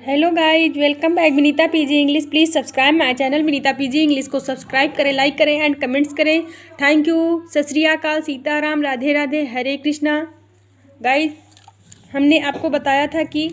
Hello guys, welcome back Vinita PG English. Please subscribe my channel Vinita PG English को subscribe करें, like करें and comments करें। Thank you. सत श्री अकाल, सीताराम, राधे राधे, हरे कृष्णा। गाइज, हमने आपको बताया था कि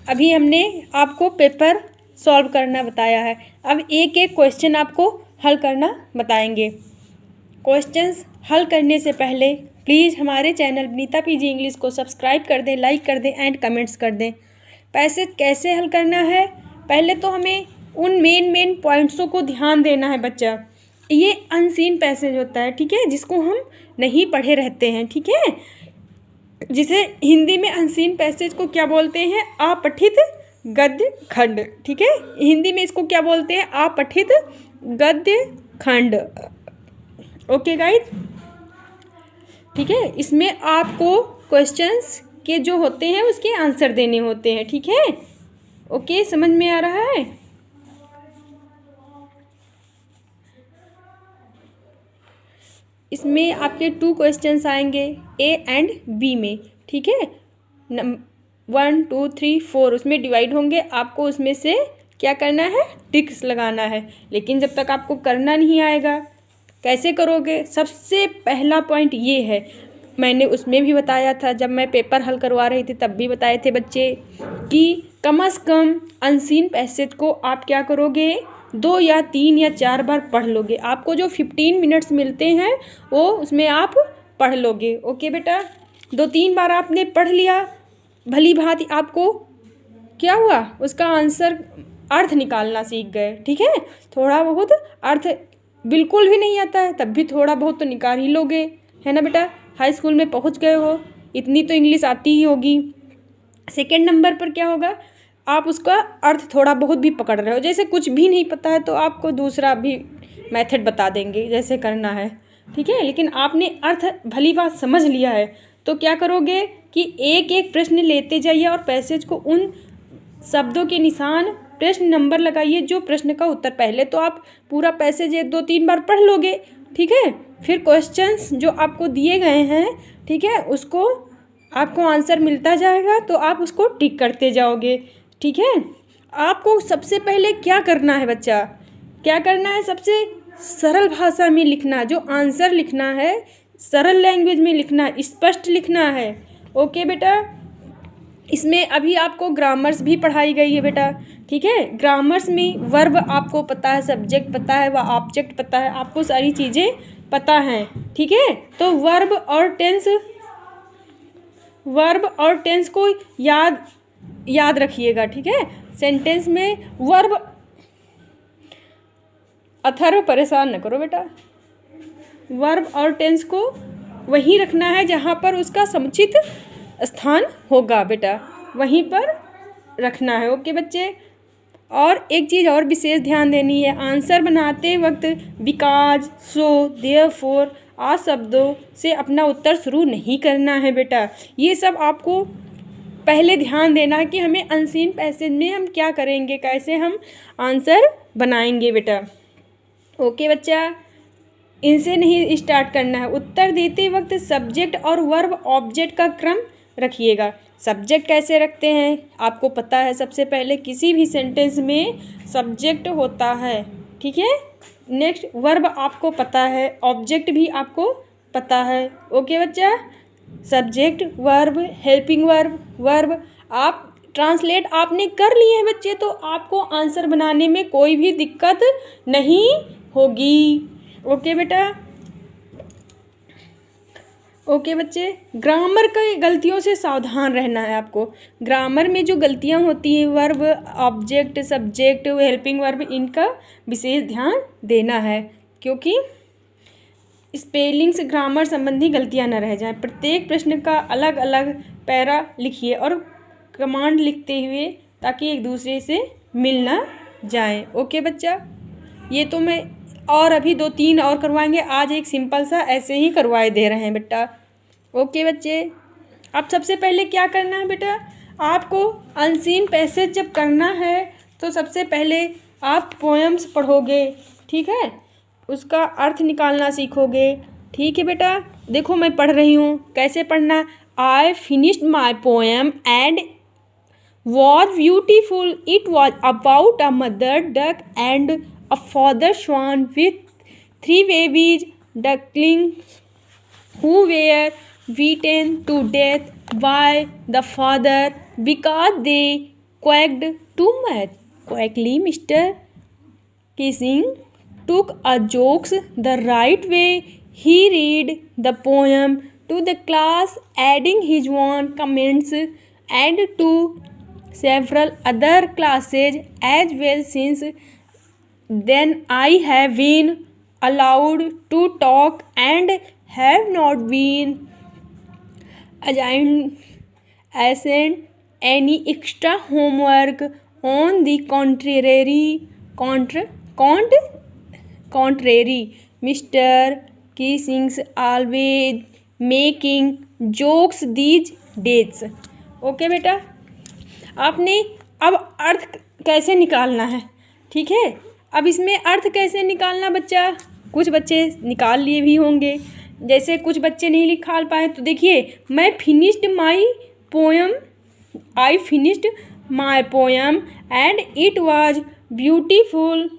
अभी हमने आपको पेपर सॉल्व करना बताया है। अब एक एक क्वेश्चन आपको हल करना बताएंगे। क्वेश्चंस हल करने से पहले प्लीज़ हमारे चैनल विनीता पीजी इंग्लिश को सब्सक्राइब कर दें, लाइक कर दें एंड कमेंट्स कर दें। पैसेज कैसे हल करना है, पहले तो हमें उन मेन पॉइंट्सों को ध्यान देना है बच्चा। ये अनसीन पैसेज होता है, ठीक है, जिसको हम नहीं पढ़े रहते हैं, ठीक है। जिसे हिंदी में अनसीन पैसेज को क्या बोलते हैं? अपठित गद्य खंड, ठीक है। हिंदी में इसको क्या बोलते हैं? अपठित गद्य खंड। ओके गाइस, ठीक है। इसमें आपको क्वेश्चंस के जो होते हैं उसके आंसर देने होते हैं, ठीक है। ओके, समझ में आ रहा है? इसमें आपके 2 क्वेश्चंस आएंगे ए एंड बी में, ठीक है। 1 2 3 4 उसमें डिवाइड होंगे। आपको उसमें से क्या करना है? टिक्स लगाना है। लेकिन जब तक आपको करना नहीं आएगा, कैसे करोगे? सबसे पहला पॉइंट ये है, मैंने उसमें भी बताया था, जब मैं पेपर हल करवा रही थी तब भी बताए थे बच्चे, कि कम से कम अनसीन पैसेज को आप क्या करोगे? 2 या 3 या 4 बार पढ़ लोगे। आपको जो 15 मिनट्स मिलते हैं वो उसमें आप पढ़ लोगे। ओके बेटा, 2-3 बार आपने पढ़ लिया, भली भांति आपको क्या हुआ? उसका आंसर अर्थ निकालना सीख गए, ठीक है। थोड़ा बहुत अर्थ बिल्कुल भी नहीं आता है तब भी थोड़ा बहुत तो निकाल ही लोगे, है ना बेटा। हाई स्कूल में पहुंच गए हो, इतनी तो इंग्लिश आती ही होगी। सेकंड नंबर पर क्या होगा? आप उसका अर्थ थोड़ा बहुत भी पकड़ रहे हो। जैसे कुछ भी नहीं पता है तो आपको दूसरा भी मेथड बता देंगे जैसे करना है, ठीक है। लेकिन आपने अर्थ भली बात समझ लिया है तो क्या करोगे कि एक एक प्रश्न लेते जाइए और पैसेज को उन शब्दों के निशान प्रश्न नंबर लगाइए जो प्रश्न का उत्तर। पहले तो आप पूरा पैसेज 1-2-3 बार पढ़ लोगे, ठीक है। फिर क्वेश्चंस जो आपको दिए गए हैं, ठीक है, उसको आपको आंसर मिलता जाएगा तो आप उसको टिक करते जाओगे, ठीक है। आपको सबसे पहले क्या करना है बच्चा? क्या करना है? सबसे सरल भाषा में लिखना। जो आंसर लिखना है सरल लैंग्वेज में लिखना, स्पष्ट लिखना है। ओके बेटा, इसमें अभी आपको ग्रामर्स भी पढ़ाई गई है बेटा, ठीक है। ग्रामर्स में वर्ब आपको पता है, सब्जेक्ट पता है, व ऑब्जेक्ट पता है, आपको सारी चीज़ें पता हैं, ठीक है। तो वर्ब और टेंस को याद रखिएगा, ठीक है। सेंटेंस में वर्ब अथर्व परेशान न करो बेटा। वर्ब और टेंस को वहीं रखना है जहाँ पर उसका समुचित स्थान होगा बेटा, वहीं पर रखना है। ओके बच्चे, और एक चीज़ और विशेष ध्यान देनी है, आंसर बनाते वक्त बिकॉज, सो, देयरफॉर आदि शब्दों से अपना उत्तर शुरू नहीं करना है बेटा। ये सब आपको पहले ध्यान देना है कि हमें अनसीन पैसेज में हम क्या करेंगे, कैसे हम आंसर बनाएंगे बेटा। ओके बच्चा, इनसे नहीं स्टार्ट करना है। उत्तर देते वक्त सब्जेक्ट और वर्ब ऑब्जेक्ट का क्रम रखिएगा। सब्जेक्ट कैसे रखते हैं आपको पता है। सबसे पहले किसी भी सेंटेंस में सब्जेक्ट होता है, ठीक है। नेक्स्ट वर्ब आपको पता है, ऑब्जेक्ट भी आपको पता है। ओके बच्चा, सब्जेक्ट, वर्ब, हेल्पिंग वर्ब आप ट्रांसलेट आपने कर लिए हैं बच्चे, तो आपको आंसर बनाने में कोई भी दिक्कत नहीं होगी। ओके बेटा। ओके बच्चे, ग्रामर की गलतियों से सावधान रहना है आपको। ग्रामर में जो गलतियां होती हैं, verb, object, subject, helping verb, इनका विशेष ध्यान देना है, क्योंकि स्पेलिंग्स ग्रामर संबंधी गलतियां न रह जाएं। प्रत्येक प्रश्न का अलग अलग पैरा लिखिए और कमांड लिखते हुए, ताकि एक दूसरे से मिल ना जाए। ओके बच्चा, ये तो मैं और अभी 2-3 और करवाएंगे, आज एक सिंपल सा ऐसे ही करवाए दे रहे हैं बेटा। ओके बच्चे, अब सबसे पहले क्या करना है बेटा? आपको अनसीन पैसेज जब करना है तो सबसे पहले आप पोएम्स पढ़ोगे, ठीक है, उसका अर्थ निकालना सीखोगे, ठीक है बेटा। देखो मैं पढ़ रही हूँ, कैसे पढ़ना? I finished my poem and was beautiful. It was about a mother duck and a father swan with 3 babies ducklings who were beaten to death by the father because they quacked too much. Quickly, Mr. Kissing took a jokes the right way. He read the poem to the class, adding his own comments and to several other classes as well. Since then I have been allowed to talk and have not been assigned any extra homework. On the contrary, Mr. Kissing's always making jokes these days. Okay बेटा, आपने अब अर्थ कैसे निकालना है, ठीक है। अब इसमें अर्थ कैसे निकालना बच्चा, कुछ बच्चे निकाल लिए भी होंगे, जैसे कुछ बच्चे नहीं निकाल पाए तो देखिए, मैं finished my poem, I finished my poem and it was beautiful.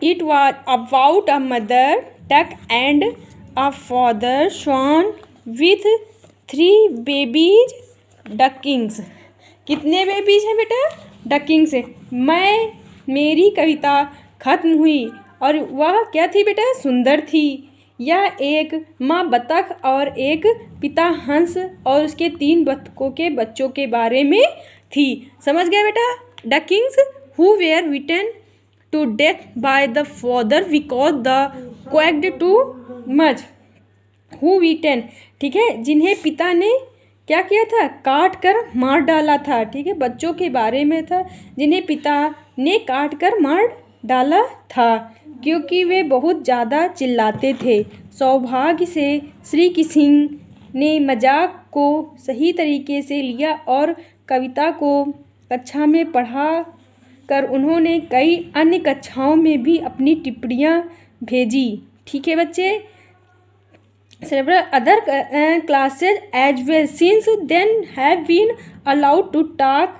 It was about a mother duck and a father swan with 3 babies ducklings. कितने बेबीज हैं बेटा, डकिंग्स है. मेरी कविता खत्म हुई और वह क्या थी बेटा, सुंदर थी. यह एक माँ बतख और एक पिता हंस और उसके 3 बतखों के बच्चों के बारे में थी. समझ गया बेटा. Ducklings who were bitten to death by the father because the quacked too much. Who beaten, ठीक है, जिन्हें पिता ने क्या किया था, काट कर मार डाला था. ठीक है, बच्चों के बारे में था जिन्हें पिता ने काट कर मार डाला था क्योंकि वे बहुत ज़्यादा चिल्लाते थे. सौभाग्य से श्री किसिंग ने मजाक को सही तरीके से लिया और कविता को कक्षा में पढ़ा कर उन्होंने कई अन्य कक्षाओं में भी अपनी टिप्पणियाँ भेजी. ठीक है बच्चे. several other classes as well since then have been allowed to talk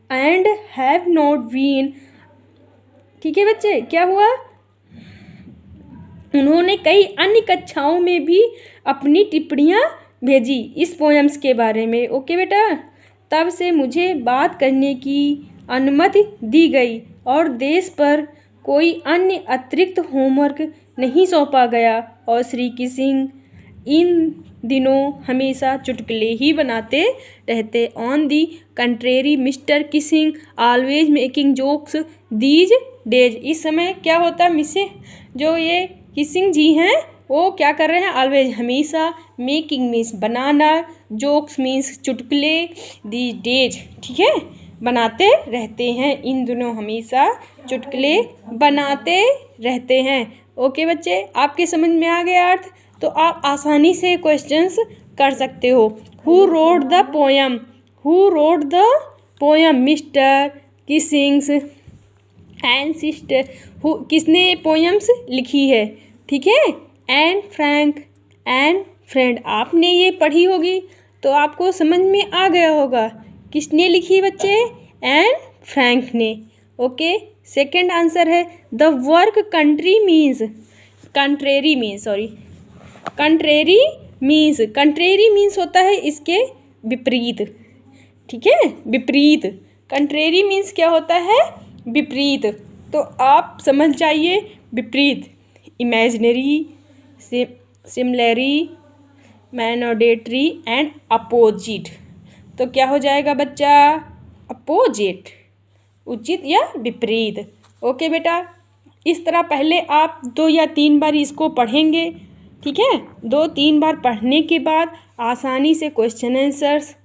and have not been. ठीक है बच्चे, क्या हुआ, उन्होंने कई अन्य कक्षाओं में भी अपनी टिप्पणियाँ भेजी इस पोएम्स के बारे में. ओके बेटा. तब से मुझे बात करने की अनुमति दी गई और देश पर कोई अन्य अतिरिक्त होमवर्क नहीं सौंपा गया और श्री किसिंग इन दिनों हमेशा चुटकुले ही बनाते रहते. On the contrary mister Keesing always making jokes these days. इस समय क्या होता है, मिसे जो ये किसिंग जी हैं वो क्या कर रहे हैं, ऑलवेज हमेशा, मेकिंग मीन्स बनाना, जोक्स मीन्स चुटकुले, दीज डेज ठीक है बनाते रहते हैं. इन दिनों हमेशा चुटकुले बनाते रहते हैं. ओके बच्चे, आपके समझ में आ गया अर्थ, तो आप आसानी से क्वेश्चंस कर सकते हो. Who wrote the poem, who wrote the poem, mister Kissings and sister. किसने पोएम्स लिखी है, ठीक है, एंड फ्रैंक एंड फ्रेंड. आपने ये पढ़ी होगी तो आपको समझ में आ गया होगा किसने लिखी बच्चे, एंड फ्रैंक ने. ओके. सेकंड आंसर है द वर्क कंट्रेरी मीन्स होता है इसके विपरीत. ठीक है, विपरीत. कंट्रेरी मीन्स क्या होता है, विपरीत. तो आप समझ जाइए विपरीत. Imaginary, similarly, mandatory and opposite. तो क्या हो जाएगा बच्चा, अपोजिट, उचित या विपरीत. ओके बेटा. इस तरह पहले आप 2 या 3 बार इसको पढ़ेंगे. ठीक है, 2-3 बार पढ़ने के बाद आसानी से क्वेश्चन आंसर्स,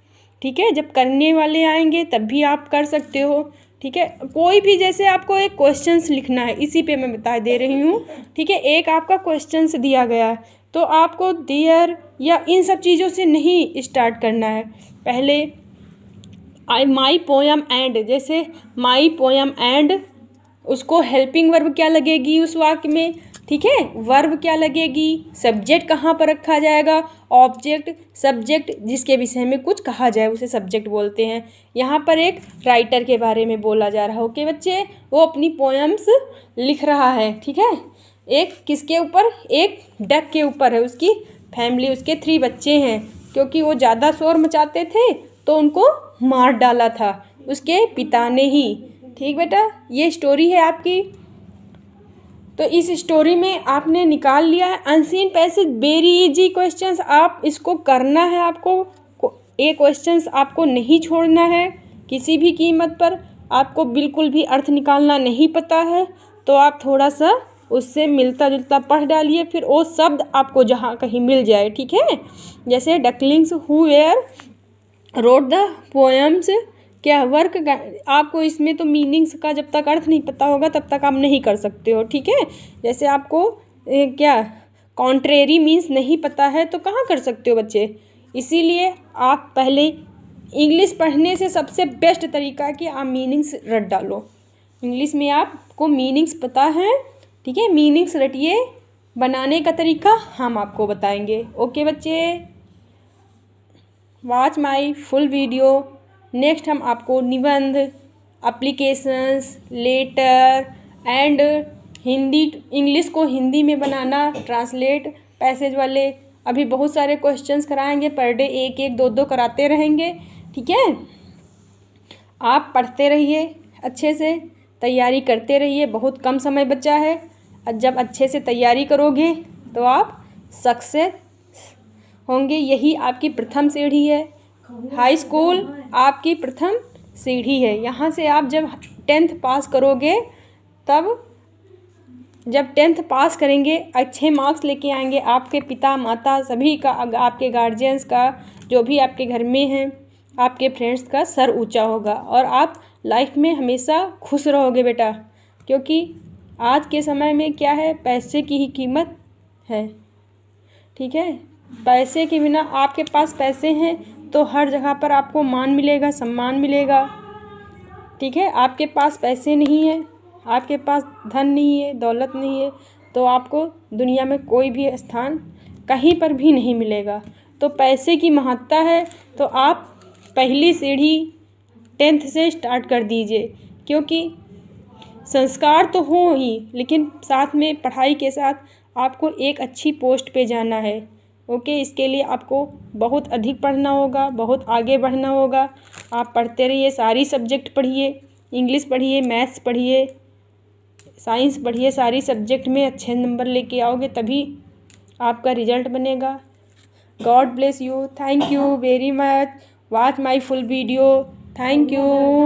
ठीक है, जब करने वाले आएंगे तब भी आप कर सकते हो. ठीक है, कोई भी जैसे आपको एक क्वेश्चंस लिखना है, इसी पे मैं बता दे रही हूँ. ठीक है, एक आपका क्वेश्चंस दिया गया है तो आपको देयर या इन सब चीज़ों से नहीं स्टार्ट करना है. पहले माई पोएम एंड, जैसे माई पोएम एंड, उसको हेल्पिंग वर्ब क्या लगेगी उस वाक्य में, ठीक है। वर्ब क्या लगेगी, सब्जेक्ट कहाँ पर रखा जाएगा, ऑब्जेक्ट, सब्जेक्ट जिसके विषय में कुछ कहा जाए उसे सब्जेक्ट बोलते हैं। यहाँ पर एक राइटर के बारे में बोला जा रहा है। ओके बच्चे, वो अपनी पोएम्स लिख रहा है, ठीक है। एक किसके ऊपर, एक डक के ऊपर है। उसकी फैमिली, उसके 3 बच्चे हैं, क्योंकि वो ज़्यादा शोर मचाते थे तो उनको मार डाला था उसके पिता ने ही। ठीक बेटा, ये स्टोरी है आपकी। तो इस स्टोरी में आपने निकाल लिया है unseen passage, very easy questions. आप इसको करना है, आपको ये क्वेश्चंस आपको नहीं छोड़ना है किसी भी कीमत पर। आपको बिल्कुल भी अर्थ निकालना नहीं पता है तो आप थोड़ा सा उससे मिलता जुलता पढ़ डालिए, फिर वो शब्द आपको जहाँ कहीं मिल जाए, ठीक है। जैसे ducklings who where rode the poems, क्या वर्क, आपको इसमें तो मीनिंग्स का जब तक अर्थ नहीं पता होगा तब तक आप नहीं कर सकते हो, ठीक है। जैसे आपको क्या कॉन्ट्रेरी मीन्स नहीं पता है तो कहाँ कर सकते हो बच्चे। इसीलिए आप पहले इंग्लिश पढ़ने से सबसे बेस्ट तरीका है कि आप मीनिंग्स रट डालो। इंग्लिश में आपको मीनिंग्स पता है, ठीक है, मीनिंग्स रटिए। बनाने का तरीका हम आपको बताएंगे। ओके बच्चे, watch my full video. Next हम आपको निबंध, applications, letter and Hindi, English को हिंदी में बनाना, ट्रांसलेट, पैसेज वाले अभी बहुत सारे क्वेश्चंस कराएंगे। पर डे 1-1, 2-2 कराते रहेंगे, ठीक है। आप पढ़ते रहिए, अच्छे से तैयारी करते रहिए। बहुत कम समय बचा है। जब अच्छे से तैयारी करोगे तो आप सक्सेस होंगे। यही आपकी प्रथम सीढ़ी है। हाई स्कूल आपकी प्रथम सीढ़ी है। यहाँ से आप जब 10th पास करोगे, तब जब 10th पास करेंगे, अच्छे मार्क्स लेके आएंगे, आपके पिता माता सभी का, आपके गार्जियंस का, जो भी आपके घर में हैं, आपके फ्रेंड्स का सर ऊंचा होगा और आप लाइफ में हमेशा खुश रहोगे बेटा। क्योंकि आज के समय में क्या है, पैसे की ही कीमत है, ठीक है। पैसे के बिना, आपके पास पैसे हैं तो हर जगह पर आपको मान मिलेगा, सम्मान मिलेगा, ठीक है। आपके पास पैसे नहीं है, आपके पास धन नहीं है, दौलत नहीं है, तो आपको दुनिया में कोई भी स्थान कहीं पर भी नहीं मिलेगा। तो पैसे की महत्ता है तो आप पहली सीढ़ी 10th से स्टार्ट कर दीजिए। क्योंकि संस्कार तो हो ही, लेकिन साथ में पढ़ाई के साथ आपको एक अच्छी पोस्ट पे जाना है। ओके, इसके लिए आपको बहुत अधिक पढ़ना होगा, बहुत आगे बढ़ना होगा। आप पढ़ते रहिए, सारी सब्जेक्ट पढ़िए, इंग्लिश पढ़िए, मैथ्स पढ़िए, साइंस पढ़िए, सारी सब्जेक्ट में अच्छे नंबर लेके आओगे तभी आपका रिजल्ट बनेगा। God bless you, thank you very much, watch my full video, thank you.